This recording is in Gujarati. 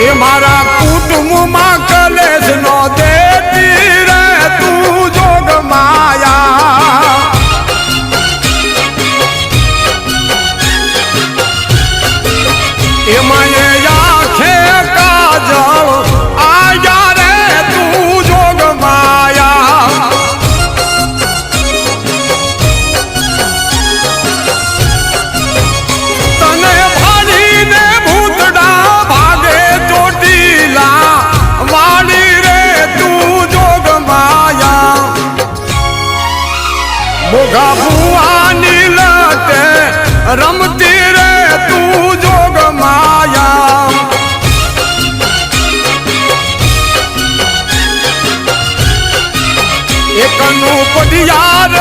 એ મારા કુટુંબમાં કલેશ નો દેતી રે તું જોગ માયા એમાં એ આંખે કાજળ આયા રે તું જોગ માયા તને ભાડીને ભૂતડા ભાગે ચોટીલા વાળી રે તું જોગ માયા મોઘા ભુવાની લટે રમતી રે તું જોગ માયા એકનું પડિયાર